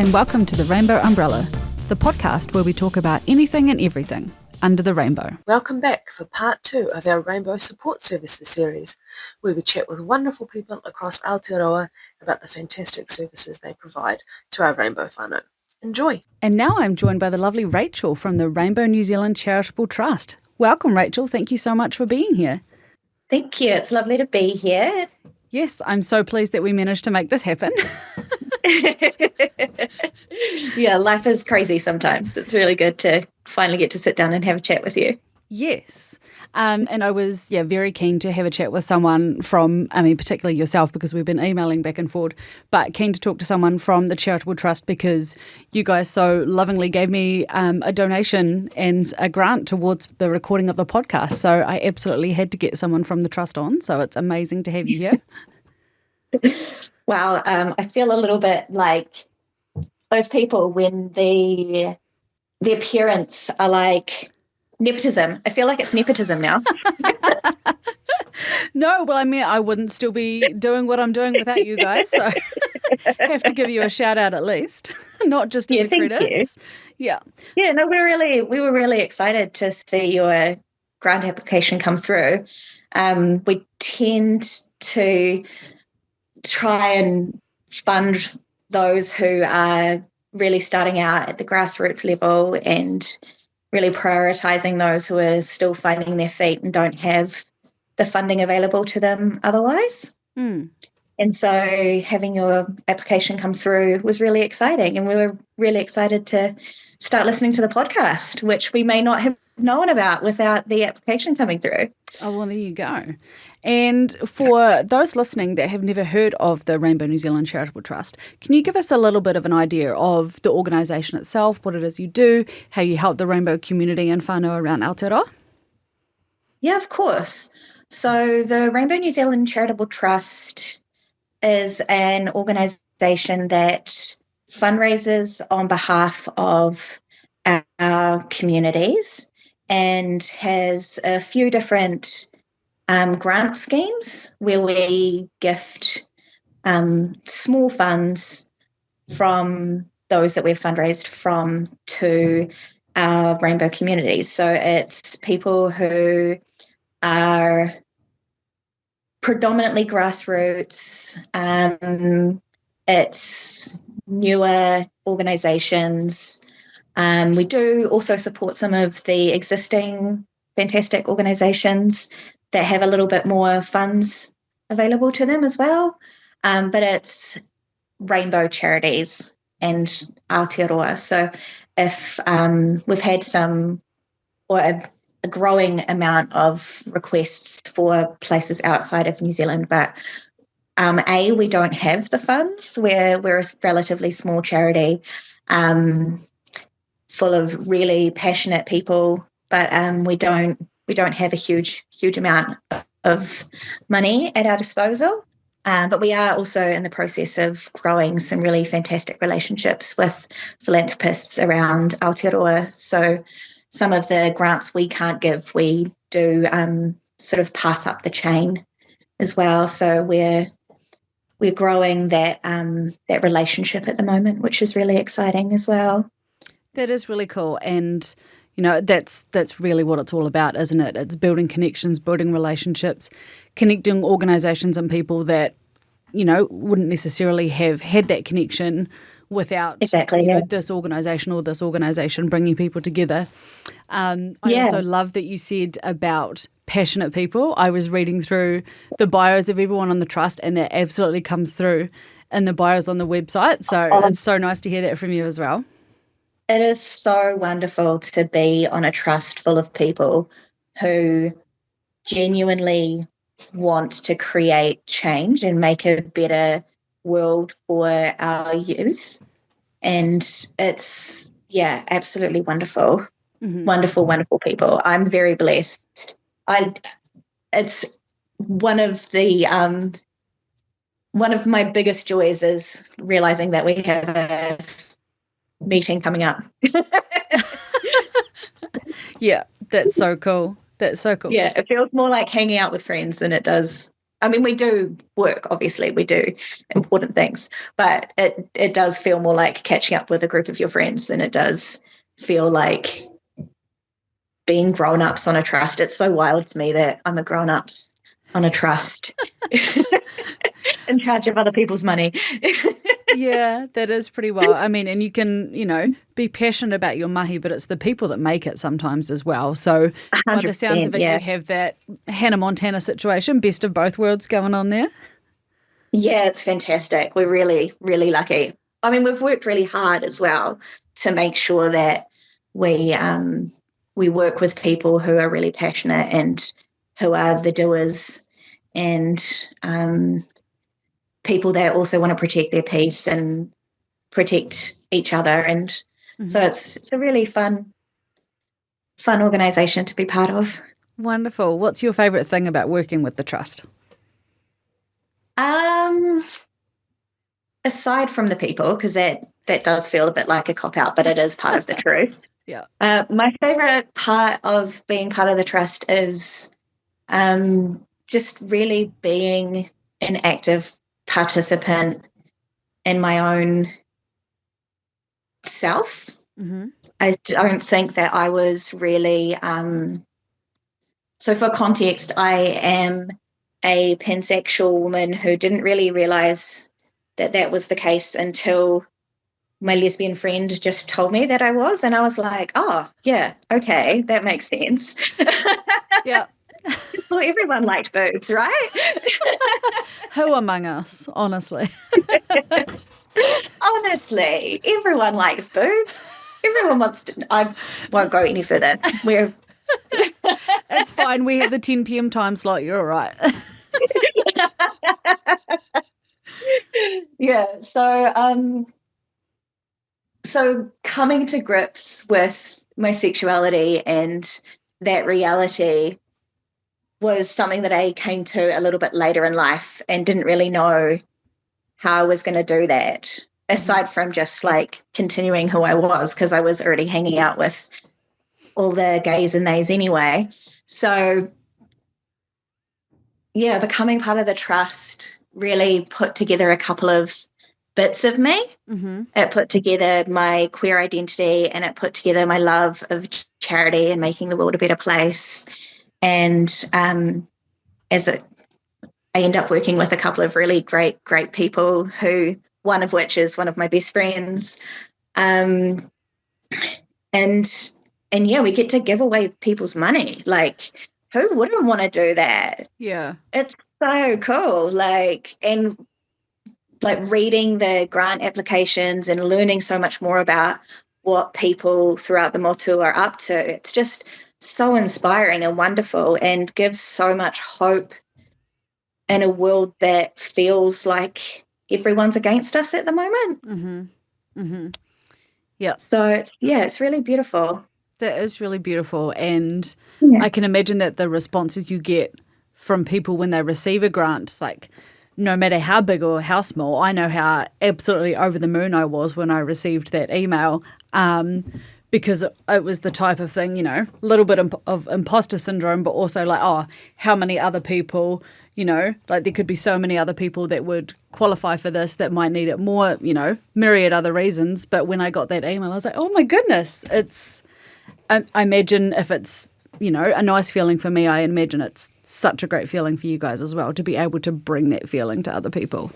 and welcome to the Rainbow Umbrella, the podcast where we talk about anything and everything under the rainbow. Welcome back for part 2 of our Rainbow Support Services series, where we chat with wonderful people across Aotearoa about the fantastic services they provide to our rainbow whānau. Enjoy! And now I'm joined by the lovely Rachel from the Rainbow New Zealand Charitable Trust. Welcome, Rachel. Thank you so much for being here. Thank you. It's lovely to be here. Yes, I'm so pleased that we managed to make this happen. Yeah, life is crazy sometimes. It's really good to finally get to sit down and have a chat with you. Yes. And I was very keen to have a chat with someone from, particularly yourself, because we've been emailing back and forward, but keen to talk to someone from the Charitable Trust because you guys so lovingly gave me a donation and a grant towards the recording of the podcast. So I absolutely had to get someone from the Trust on. So it's amazing to have you here. Wow. I feel a little bit like those people when the appearance are like nepotism. I feel like it's nepotism now. No, well, I wouldn't still be doing what I'm doing without you guys, so I have to give you a shout out at least, not just in the credits. You. Yeah, no, we were really excited to see your grant application come through. We tend to try and fund those who are really starting out at the grassroots level and really prioritising those who are still finding their feet and don't have the funding available to them otherwise. And so having your application come through was really exciting, and we were really excited to start listening to the podcast, which we may not have known about without the application coming through. Oh, well, there you go. And for those listening that have never heard of the Rainbow New Zealand Charitable Trust, can you give us a little bit of an idea of the organisation itself, what it is you do, how you help the rainbow community and whānau around Aotearoa? Yeah, of course. So the Rainbow New Zealand Charitable Trust is an organisation that fundraises on behalf of our communities and has a few different grant schemes where we gift small funds from those that we've fundraised from to our rainbow communities. So it's people who are predominantly grassroots. It's newer organisations. We do also support some of the existing fantastic organisations that have a little bit more funds available to them as well. But it's rainbow charities and Aotearoa. So if we've had a growing amount of requests for places outside of New Zealand, but we don't have the funds. We're a relatively small charity full of really passionate people, but we don't have a huge amount of money at our disposal. But we are also in the process of growing some really fantastic relationships with philanthropists around Aotearoa. So some of the grants we can't give, we do sort of pass up the chain as well. So we're growing that relationship at the moment, which is really exciting as well. That is really cool, and that's really what it's all about, isn't it? It's building connections, building relationships, connecting organisations and people that wouldn't necessarily have had that connection without this organisation or this organisation bringing people together. I also love that you said about passionate people. I was reading through the bios of everyone on the trust, and that absolutely comes through in the bios on the website. So it's so nice to hear that from you as well. It is so wonderful to be on a trust full of people who genuinely want to create change and make a better world for our youth. And it's, absolutely wonderful. Mm-hmm. Wonderful people. I'm very blessed. It's one of my biggest joys is realizing that we have a meeting coming up. Yeah, that's so cool. That's so cool. Yeah, it feels more like hanging out with friends than it does I mean, we do work, obviously, we do important things, but it does feel more like catching up with a group of your friends than it does feel like being grown-ups on a trust. It's so wild to me that I'm a grown-up on a trust in charge of other people's money. Yeah, that is pretty well. I mean, and you can, be passionate about your mahi, but it's the people that make it sometimes as well. So by the sounds of it, yeah. you have that Hannah Montana situation, best of both worlds going on there. Yeah, it's fantastic. We're really, really lucky. I mean, we've worked really hard as well to make sure that we work with people who are really passionate and who are the doers, and people that also want to protect their peace and protect each other. And so it's a really fun organisation to be part of. Wonderful. What's your favourite thing about working with the trust? Aside from the people, because that does feel a bit like a cop-out, but it is part of the truth. Yeah. My favourite part of being part of the trust is just really being an active participant in my own self. Mm-hmm. I don't think that I was really so for context, I am a pansexual woman who didn't really realise that was the case until my lesbian friend just told me that I was, and I was like, oh, yeah, okay, that makes sense. Yeah. Well, everyone liked boobs, right? Who among us, honestly? Honestly, everyone likes boobs. Everyone wants to. I won't go any further. It's fine. We have the 10 p.m. time slot. You're all right. Yeah. So coming to grips with my sexuality and that reality was something that I came to a little bit later in life and didn't really know how I was going to do that, aside from just like continuing who I was, because I was already hanging out with all the gays and theys anyway. So, yeah, becoming part of the trust really put together a couple of bits of me. Mm-hmm. It put together my queer identity, and it put together my love of charity and making the world a better place. And I end up working with a couple of really great people, who one of which is one of my best friends. And yeah, we get to give away people's money. Like, who wouldn't want to do that? Yeah. It's so cool. And reading the grant applications and learning so much more about what people throughout the motu are up to. It's just so inspiring and wonderful, and gives so much hope in a world that feels like everyone's against us at the moment. Mm-hmm. Mm-hmm. Yeah. So, yeah, it's really beautiful. That is really beautiful. And I can imagine that the responses you get from people when they receive a grant, like no matter how big or how small, I know how absolutely over the moon I was when I received that email, because it was the type of thing, a little bit of imposter syndrome, but also like, oh, how many other people, like there could be so many other people that would qualify for this that might need it more, myriad other reasons. But when I got that email, I was like, oh my goodness, I imagine if it's, a nice feeling for me, I imagine it's such a great feeling for you guys as well, to be able to bring that feeling to other people.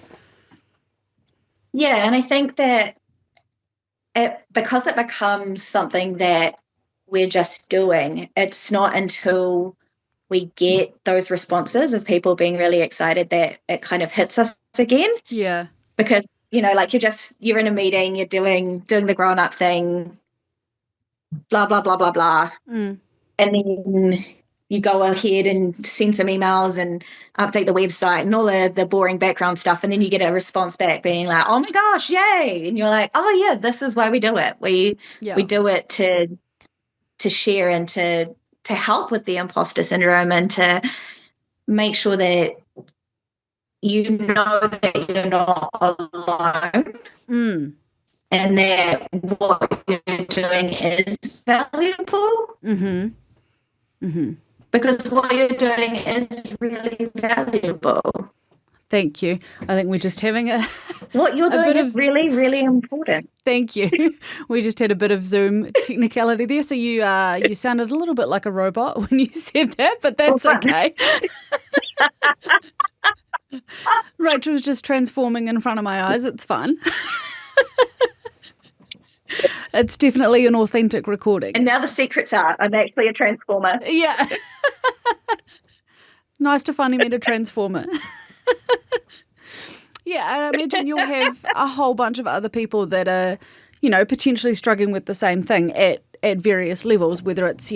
Yeah, and I think that because it becomes something that we're just doing, it's not until we get those responses of people being really excited that it kind of hits us again. Yeah. Because, you're in a meeting, you're doing the grown-up thing, blah, blah, blah, blah, blah. Mm. And then you go ahead and send some emails and update the website and all the boring background stuff. And then you get a response back being like, oh my gosh, yay. And you're like, oh yeah, this is why we do it. We do it to share and to help with the imposter syndrome, and to make sure that you know that you're not alone. Mm. And that what you're doing is valuable. Mm-hmm. Mm-hmm. because what you're doing is really valuable. Thank you. I think we're just having What you're doing is really, really important. Thank you. We just had a bit of Zoom technicality there. So you sounded a little bit like a robot when you said that, but that's okay. Rachel's just transforming in front of my eyes. It's fun. It's definitely an authentic recording. And now the secret's out. I'm actually a transformer. Yeah. Nice to finally meet a transformer. Yeah, and I imagine you'll have a whole bunch of other people that are, potentially struggling with the same thing at various levels, whether it's,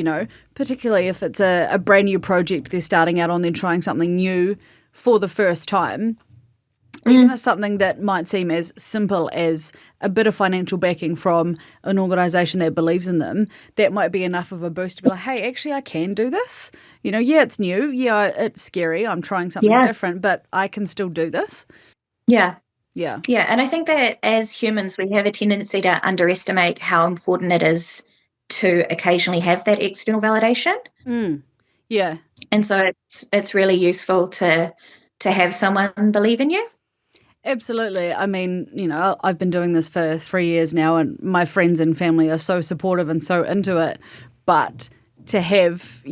particularly if it's a brand new project they're starting out on, they're trying something new for the first time. Even as something that might seem as simple as a bit of financial backing from an organisation that believes in them, that might be enough of a boost to be like, hey, actually, I can do this. Yeah, it's new. Yeah, it's scary. I'm trying something different, but I can still do this. Yeah. Yeah. Yeah. And I think that as humans, we have a tendency to underestimate how important it is to occasionally have that external validation. Yeah. And so it's really useful to have someone believe in you. Absolutely. I mean, I've been doing this for 3 years now, and my friends and family are so supportive and so into it. But to have,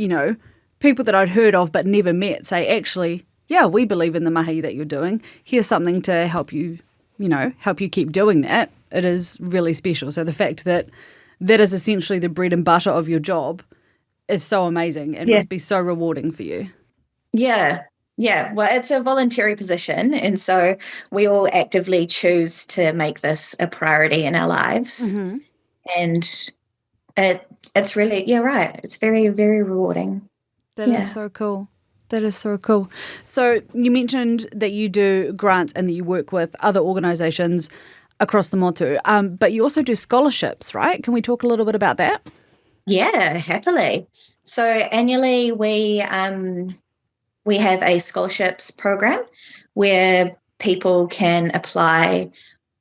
people that I'd heard of but never met say, actually, yeah, we believe in the mahi that you're doing. Here's something to help you, help you keep doing that. It is really special. So the fact that that is essentially the bread and butter of your job is so amazing and must be so rewarding for you. Yeah. Yeah, well, it's a voluntary position, and so we all actively choose to make this a priority in our lives. Mm-hmm. And it's really, right, it's very, very rewarding. That is so cool. That is so cool. So you mentioned that you do grants and that you work with other organisations across the motu, but you also do scholarships, right? Can we talk a little bit about that? Yeah, happily. So annually we have a scholarships program where people can apply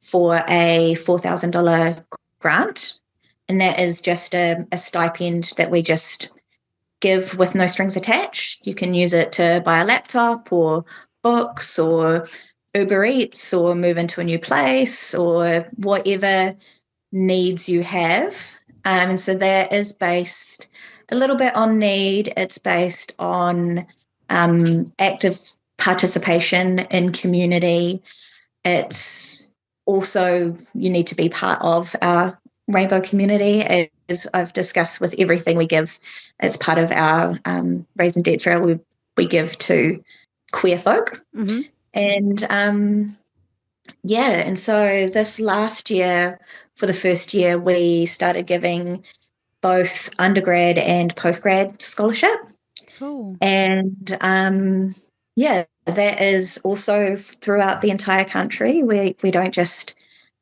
for a $4,000 grant, and that is just a stipend that we just give with no strings attached. You can use it to buy a laptop or books or Uber Eats or move into a new place or whatever needs you have. And so that is based a little bit on need. It's based on active participation in community. It's also, you need to be part of our rainbow community, as I've discussed with everything we give. It's part of our Raise and Debt Trail we give to queer folk. Mm-hmm. And and so this last year, for the first year, we started giving both undergrad and postgrad scholarship. Cool. And that is also throughout the entire country. We don't just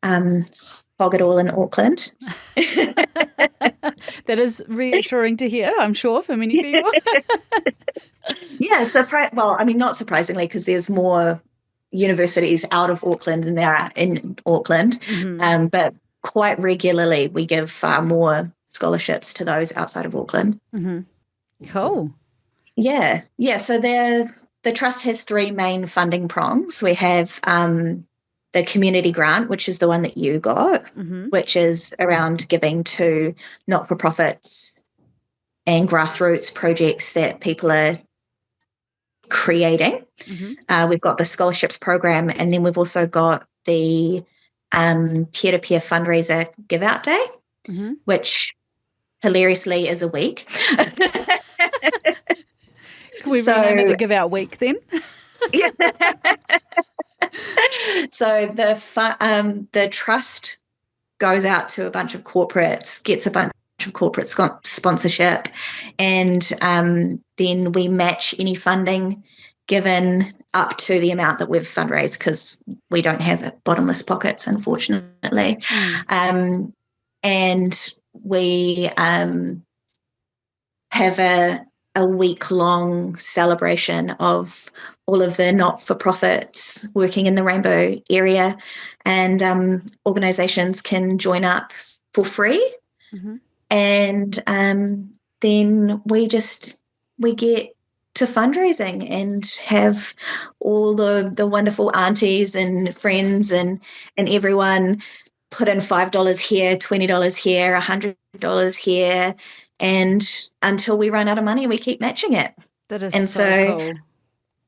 hog it all in Auckland. That is reassuring to hear, I'm sure, for many people. Yeah, not surprisingly, because there's more universities out of Auckland than there are in Auckland. Mm-hmm. But quite regularly, we give far more scholarships to those outside of Auckland. Mm-hmm. Cool. Yeah. So the trust has three main funding prongs. We have the community grant, which is the one that you got, mm-hmm. which is around giving to not-for-profits and grassroots projects that people are creating. Mm-hmm. We've got the scholarships program, and then we've also got the peer-to-peer fundraiser give out day, mm-hmm. which hilariously is a week. Can we rename it the give out week then? Yeah. So the trust goes out to a bunch of corporates, gets a bunch of corporate sponsorship, and then we match any funding given up to the amount that we've fundraised, because we don't have bottomless pockets, unfortunately. And we have a week-long celebration of all of the not-for-profits working in the Rainbow area, and organisations can join up for free. Mm-hmm. And then we we get to fundraising and have all the wonderful aunties and friends and everyone put in $5 here, $20 here, $100 here, and until we run out of money, we keep matching it. That is And so cool.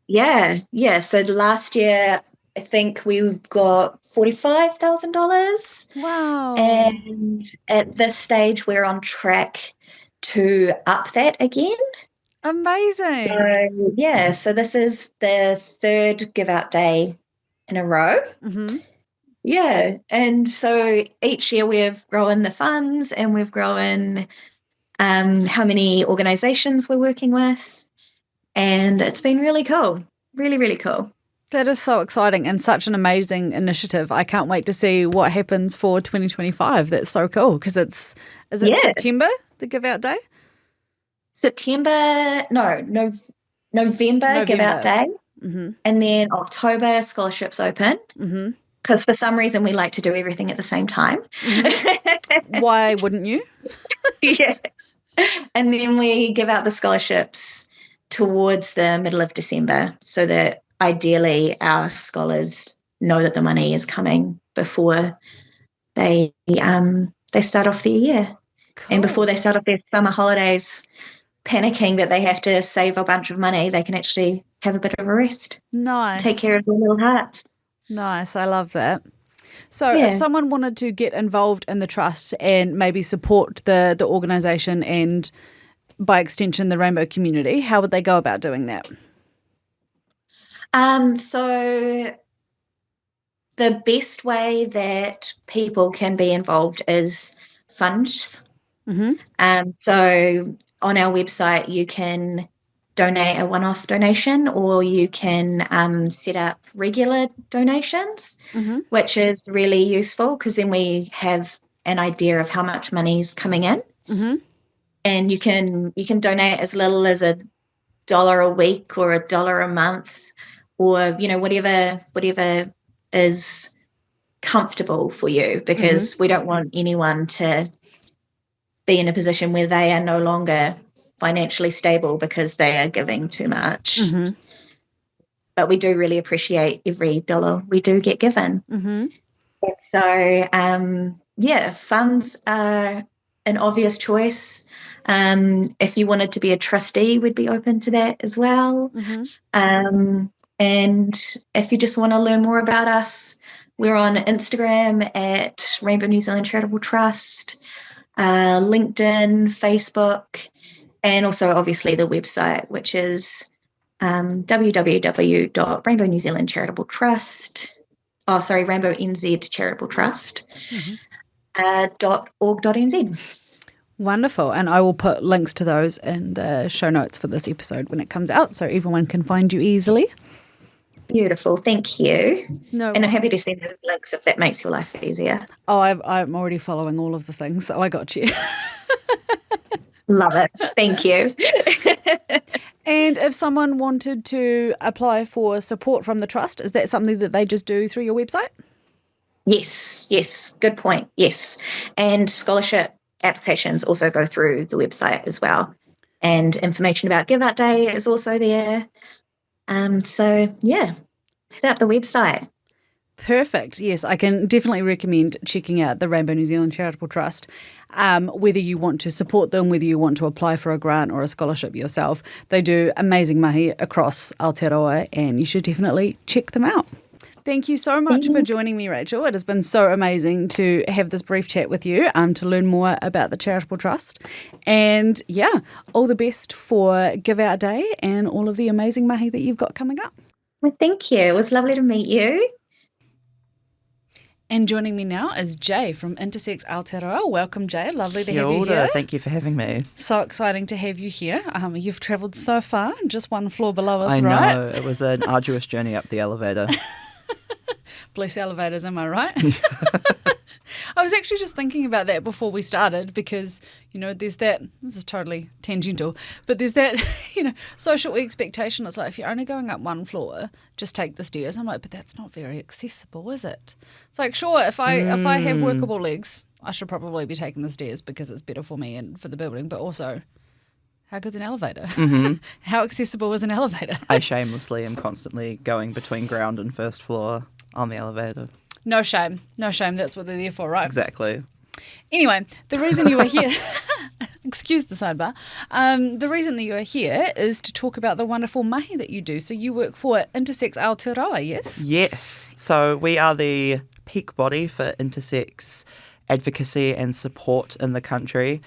Yeah. So last year, I think we got $45,000. Wow. And at this stage, we're on track to up that again. Amazing. So this is the third give out day in a row. Mm-hmm. Yeah. And so each year we've grown the funds and we've grown how many organizations we're working with. And it's been really cool. Really, really cool. That is so exciting and such an amazing initiative. I can't wait to see what happens for 2025. That's so cool because is it September, the give out day? November give out day. Mm-hmm. And then October scholarships open. Mm-hmm. Because for some reason we like to do everything at the same time. Mm-hmm. Why wouldn't you? Yeah. And then we give out the scholarships towards the middle of December so that ideally our scholars know that the money is coming before they start off their year. Cool. And before they start off their summer holidays panicking that they have to save a bunch of money, they can actually have a bit of a rest. Nice. Take care of their little hearts. Nice. I love that. So if someone wanted to get involved in the trust and maybe support the organisation and by extension the rainbow community, how would they go about doing that? So the best way that people can be involved is funds. Mm-hmm. So on our website you can donate a one-off donation or you can set up regular donations, mm-hmm. which is really useful because then we have an idea of how much money is coming in. Mm-hmm. And you can donate as little as $1 a week or $1 a month or, whatever is comfortable for you because mm-hmm. we don't want anyone to be in a position where they are no longer financially stable because they are giving too much. Mm-hmm. But we do really appreciate every dollar we do get given. Mm-hmm. So, funds are an obvious choice. If you wanted to be a trustee, we'd be open to that as well. Mm-hmm. And if you just want to learn more about us, we're on Instagram at Rainbow New Zealand Charitable Trust, LinkedIn, Facebook, and also obviously the website, which is Rainbow NZ Charitable Trust .org.nz. Wonderful. And I will put links to those in the show notes for this episode when it comes out so everyone can find you easily. Beautiful. Thank you. No, and I'm happy to send those links if that makes your life easier. Oh, I'm already following all of the things, so I got you. Love it. Thank you. And if someone wanted to apply for support from the trust, is that something that they just do through your website? Yes. Good point. Yes. And scholarship applications also go through the website as well. And information about Give Out Day is also there. Hit up the website. Perfect. Yes, I can definitely recommend checking out the Rainbow New Zealand Charitable Trust. Whether you want to support them, whether you want to apply for a grant or a scholarship yourself, they do amazing mahi across Aotearoa and you should definitely check them out. Thank you so much for joining me, Rachel. It has been so amazing to have this brief chat with you to learn more about the Charitable Trust. And all the best for Give Out Day and all of the amazing mahi that you've got coming up. Well, thank you. It was lovely to meet you. And joining me now is Jay from Intersex Aotearoa. Welcome, Jay. Lovely to have you Kia ora. here. Thank you for having me. So exciting to have you here. You've travelled so far, just one floor below us, I right? know. It was an arduous journey up the elevator. Bless elevators, am I right? I was actually just thinking about that before we started because, there's that, this is totally tangential, but there's that, social expectation. It's like, if you're only going up one floor, just take the stairs. I'm like, but that's not very accessible, is it? It's like, sure, if I have workable legs, I should probably be taking the stairs because it's better for me and for the building, but also How good's an elevator? Mm-hmm. How accessible is an elevator? I shamelessly am constantly going between ground and first floor on the elevator. No shame. No shame. That's what they're there for, right? Exactly. Anyway, the reason you are here, excuse the sidebar, the reason that you are here is to talk about the wonderful mahi that you do. So you work for Intersex Aotearoa, yes? Yes. So we are the peak body for intersex advocacy and support in the country.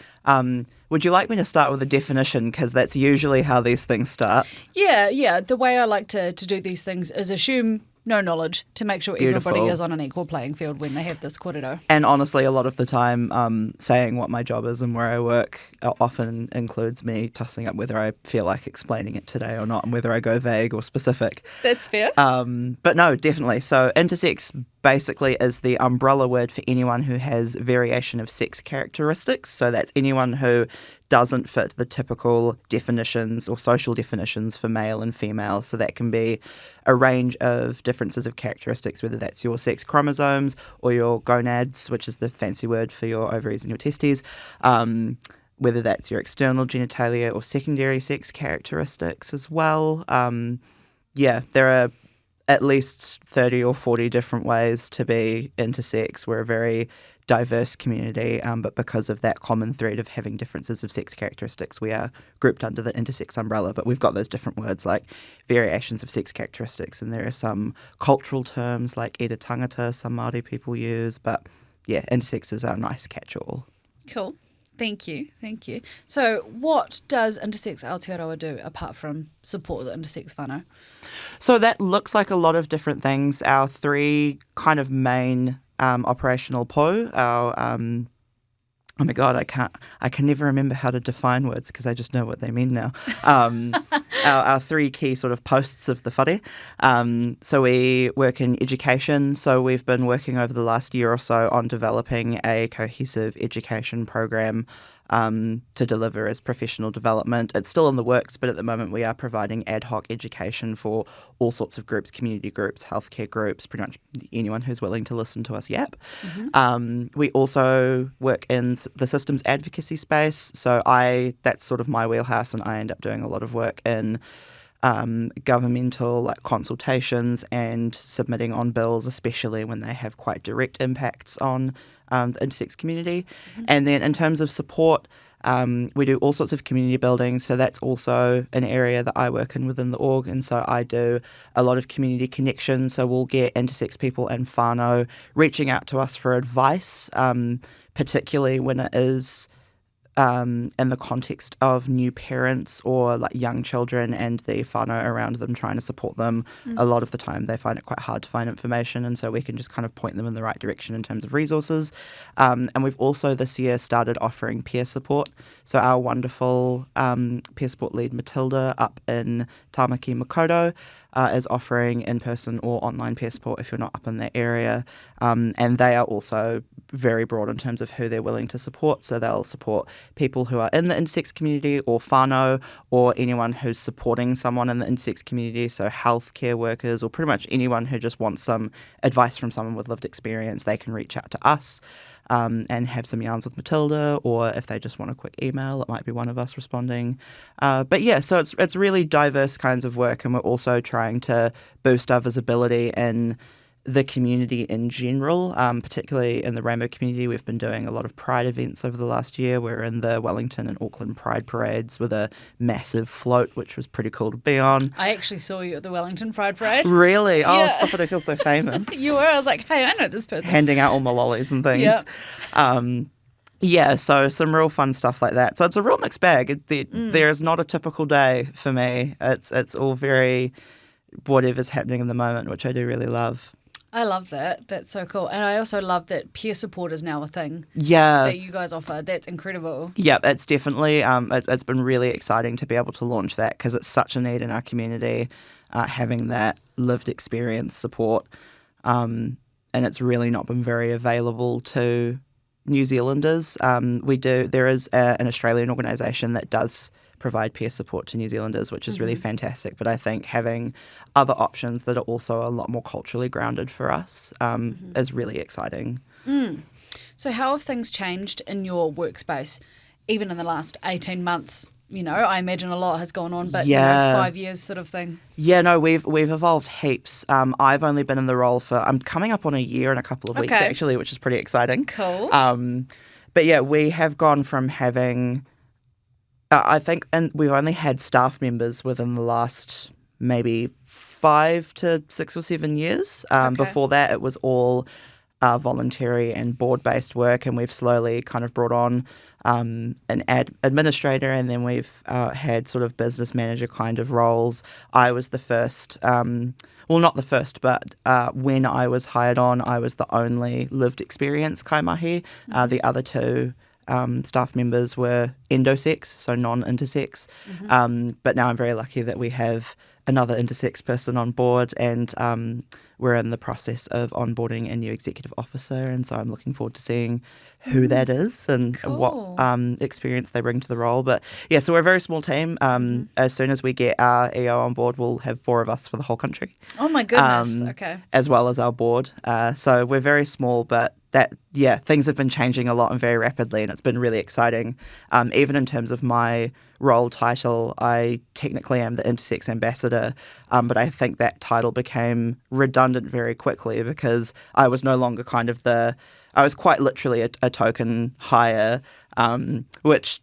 Would you like me to start with a definition? Because that's usually how these things start. Yeah. The way I like to do these things is assume no knowledge to make sure Beautiful. everybody is on an equal playing field when they have this kōrero. And honestly, a lot of the time, saying what my job is and where I work often includes me tossing up whether I feel like explaining it today or not, and whether I go vague or specific. That's fair. But no, definitely. So intersex basically is the umbrella word for anyone who has variation of sex characteristics. So that's anyone who doesn't fit the typical definitions or social definitions for male and female. So that can be a range of differences of characteristics, whether that's your sex chromosomes or your gonads, which is the fancy word for your ovaries and your testes, whether that's your external genitalia or secondary sex characteristics as well. There are at least 30 or 40 different ways to be intersex. We're a very diverse community, but because of that common thread of having differences of sex characteristics, we are grouped under the intersex umbrella. But we've got those different words like variations of sex characteristics, and there are some cultural terms like ira tangata some Māori people use, but yeah, intersex is our nice catch-all. Cool. Thank you. So what does Intersex Aotearoa do apart from support the intersex whānau? So that looks like a lot of different things. Our three kind of main operational po, oh my God, I can never remember how to define words because I just know what they mean now. Our three key sort of posts of the whare. So we work in education. So we've been working over the last year or so on developing a cohesive education program to deliver as professional development. It's still in the works, but at the moment we are providing ad hoc education for all sorts of groups, community groups, healthcare groups, pretty much anyone who's willing to listen to us yap. Mm-hmm. We also work in the systems advocacy space. So that's sort of my wheelhouse, and I end up doing a lot of work in governmental consultations and submitting on bills, especially when they have quite direct impacts on the intersex community. Mm-hmm. And then in terms of support, we do all sorts of community building. So that's also an area that I work in within the org. And so I do a lot of community connections. So we'll get intersex people and whānau reaching out to us for advice, particularly when it is in the context of new parents or young children and the whānau around them trying to support them. A lot of the time they find it quite hard to find information, and so we can just kind of point them in the right direction in terms of resources. And we've also this year started offering peer support. So our wonderful peer support lead Matilda up in Tāmaki Makaurau is offering in-person or online peer support if you're not up in that area. And they are also very broad in terms of who they're willing to support. So they'll support people who are in the intersex community or whānau, or anyone who's supporting someone in the intersex community, so healthcare workers or pretty much anyone who just wants some advice from someone with lived experience. They can reach out to us and have some yarns with Matilda, or if they just want a quick email, it might be one of us responding. But yeah, so it's really diverse kinds of work, and we're also trying to boost our visibility in the community in general, particularly in the rainbow community. We've been doing a lot of Pride events over the last year. We're in the Wellington and Auckland Pride parades with a massive float, which was pretty cool to be on. I actually saw you at the Wellington Pride Parade. Really? Yeah. Oh, stop it, I feel so famous. You were. I was like, hey, I know this person. Handing out all my lollies and things. Yep. Yeah, so some real fun stuff like that. So it's a real mixed bag. There is not a typical day for me. It's all very whatever's happening in the moment, which I do really love. I love that. That's so cool. And I also love that peer support is now a thing that you guys offer. That's incredible. Yeah, it's definitely, it's been really exciting to be able to launch that because it's such a need in our community, having that lived experience support. And it's really not been very available to New Zealanders. There is an Australian organisation that does provide peer support to New Zealanders, which is really fantastic. But I think having other options that are also a lot more culturally grounded for us is really exciting. So how have things changed in your workspace, even in the last 18 months I imagine a lot has gone on, but Yeah. 5 years sort of thing. Yeah, no, we've evolved heaps. I've only been in the role I'm coming up on a year and a couple of weeks Okay. actually, which is pretty exciting. Cool. But yeah, we have gone from having, I think, and we've only had staff members within the last maybe 5 to 6 or 7 years. Okay. Before that, it was all voluntary and board-based work, and we've slowly kind of brought on an administrator, and then we've had sort of business manager kind of roles. I was the first, well, not the first, but when I was hired on, I was the only lived experience kaimahi. The other two staff members were endosex, so non-intersex. But now I'm very lucky that we have another intersex person on board, and we're in the process of onboarding a new executive officer, and so I'm looking forward to seeing who that is and what experience they bring to the role. But yeah, so we're a very small team. As soon as we get our EO on board, we'll have 4 of us for the whole country. Oh my goodness. Okay. As well as our board. So we're very small, but things have been changing a lot and very rapidly, and it's been really exciting. Even in terms of my role title, I technically am the intersex ambassador, but I think that title became redundant very quickly because I was no longer I was quite literally a token hire, which,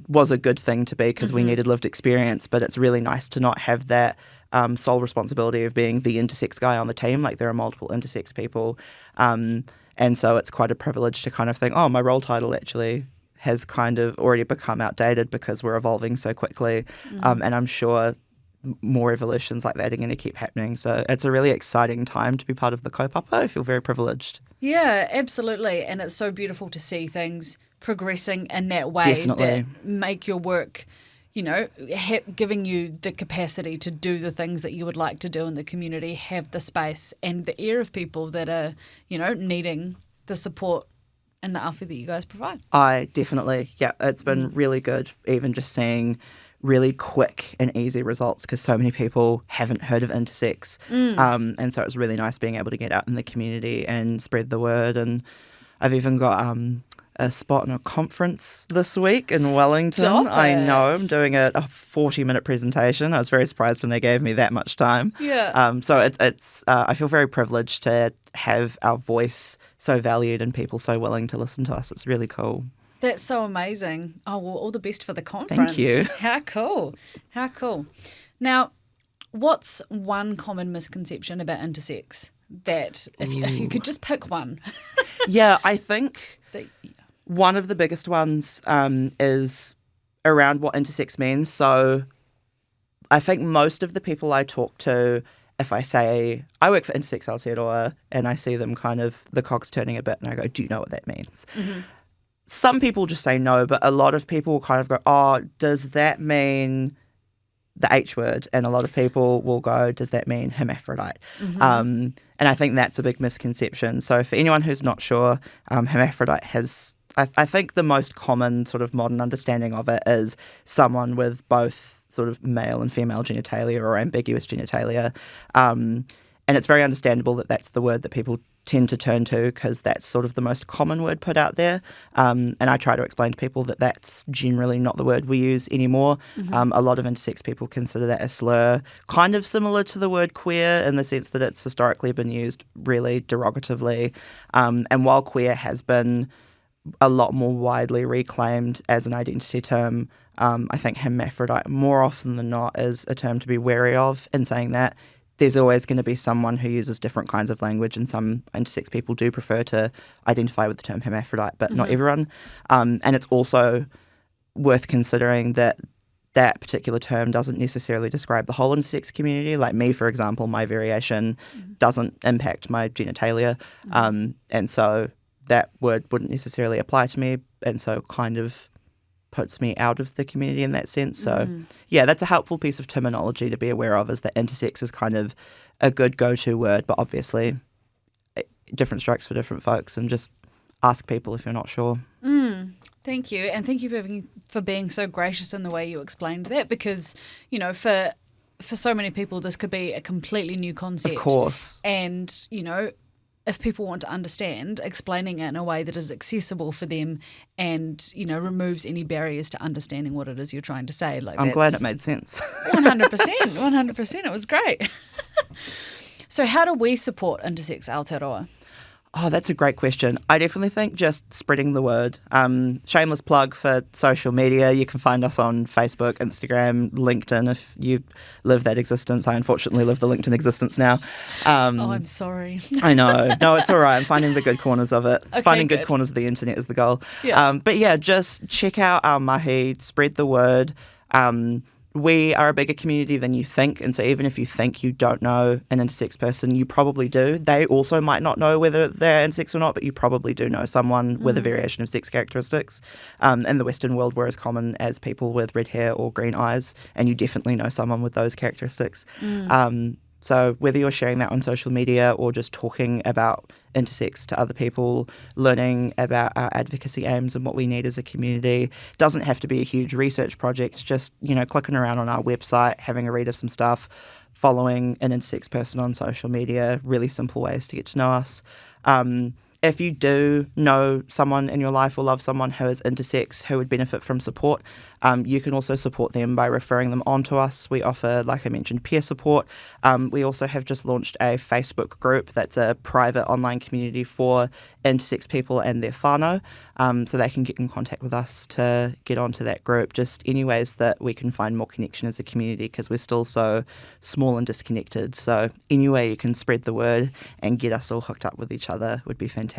was a good thing to be because we needed lived experience, but it's really nice to not have that sole responsibility of being the intersex guy on the team. Like, there are multiple intersex people. And so it's quite a privilege to kind of think, oh, my role title actually has kind of already become outdated because we're evolving so quickly. And I'm sure more evolutions like that are going to keep happening. So it's a really exciting time to be part of the kaupapa. I feel very privileged. Yeah, absolutely. And it's so beautiful to see things progressing in that way. Definitely. That make your work, giving you the capacity to do the things that you would like to do in the community, have the space and the ear of people that are, needing the support and the awhi that you guys provide. It's been really good, even just seeing really quick and easy results because so many people haven't heard of intersex. And so it's really nice being able to get out in the community and spread the word. And I've even got a spot in a conference this week in Wellington. Stop I know. it. I'm doing a 40-minute presentation. I was very surprised when they gave me that much time. Yeah. So it's I feel very privileged to have our voice so valued and people so willing to listen to us. It's really cool. That's so amazing. Oh, well, all the best for the conference. Thank you. How cool. How cool. Now, what's one common misconception about intersex that if you could just pick one? Yeah, I think that, one of the biggest ones is around what intersex means. So I think most of the people I talk to, if I say, I work for Intersex Aotearoa, and I see them kind of, the cogs turning a bit, and I go, do you know what that means? Some people just say no, but a lot of people kind of go, oh, does that mean the H word? And a lot of people will go, does that mean hermaphrodite? And I think that's a big misconception. So for anyone who's not sure, hermaphrodite has, I think the most common sort of modern understanding of it is someone with both sort of male and female genitalia or ambiguous genitalia. And it's very understandable that that's the word that people tend to turn to because that's sort of the most common word put out there. And I try to explain to people that that's generally not the word we use anymore. A lot of intersex people consider that a slur, kind of similar to the word queer in the sense that it's historically been used really derogatively. And while queer has been a lot more widely reclaimed as an identity term, I think hermaphrodite more often than not is a term to be wary of, in saying that there's always going to be someone who uses different kinds of language, and some intersex people do prefer to identify with the term hermaphrodite, but not everyone. And it's also worth considering that that particular term doesn't necessarily describe the whole intersex community. Like me, for example, my variation doesn't impact my genitalia, and so that word wouldn't necessarily apply to me, and so kind of puts me out of the community in that sense. So yeah, that's a helpful piece of terminology to be aware of, is that intersex is kind of a good go-to word, but obviously different strokes for different folks, and just ask people if you're not sure. Thank you. And thank you for being so gracious in the way you explained that, because, for so many people, this could be a completely new concept. Of course. And, if people want to understand, explaining it in a way that is accessible for them and, removes any barriers to understanding what it is you're trying to say. I'm glad it made sense. 100%. It was great. So how do we support Intersex Aotearoa? Oh, that's a great question. I definitely think just spreading the word. Shameless plug for social media. You can find us on Facebook, Instagram, LinkedIn if you live that existence. I unfortunately live the LinkedIn existence now. I'm sorry. I know. No, it's all right. I'm finding the good corners of it. Okay, Finding good good. corners of the internet is the goal. Yeah. But yeah, just check out our mahi, spread the word. We are a bigger community than you think, and so even if you think you don't know an intersex person, you probably do. They also might not know whether they're intersex or not, but you probably do know someone with a variation of sex characteristics. In the Western world, we're as common as people with red hair or green eyes, and you definitely know someone with those characteristics. So whether you're sharing that on social media or just talking about intersex to other people, learning about our advocacy aims and what we need as a community, doesn't have to be a huge research project. Just, clicking around on our website, having a read of some stuff, following an intersex person on social media, really simple ways to get to know us. If you do know someone in your life or love someone who is intersex who would benefit from support, you can also support them by referring them on to us. We offer, like I mentioned, peer support. We also have just launched a Facebook group that's a private online community for intersex people and their whānau, so they can get in contact with us to get onto that group. Just any ways that we can find more connection as a community because we're still so small and disconnected. So any way you can spread the word and get us all hooked up with each other would be fantastic.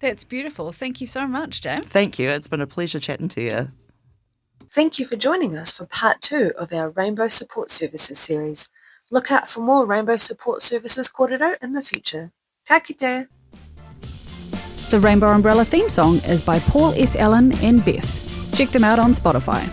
That's beautiful. Thank you so much, Jam. Thank you. It's been a pleasure chatting to you. Thank you for joining us for part 2 of our Rainbow Support Services series. Look out for more Rainbow Support Services kōrero in the future. Ka kite! The Rainbow Umbrella theme song is by Paul S. Allen and Beth. Check them out on Spotify.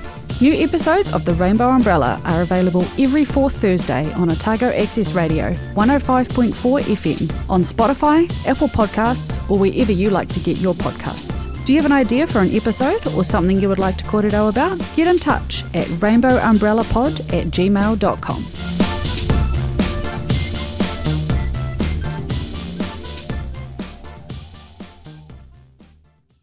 New episodes of The Rainbow Umbrella are available every fourth Thursday on Otago Access Radio 105.4 FM on Spotify, Apple Podcasts, or wherever you like to get your podcasts. Do you have an idea for an episode or something you would like to kōrero about? Get in touch at rainbowumbrellapod@gmail.com.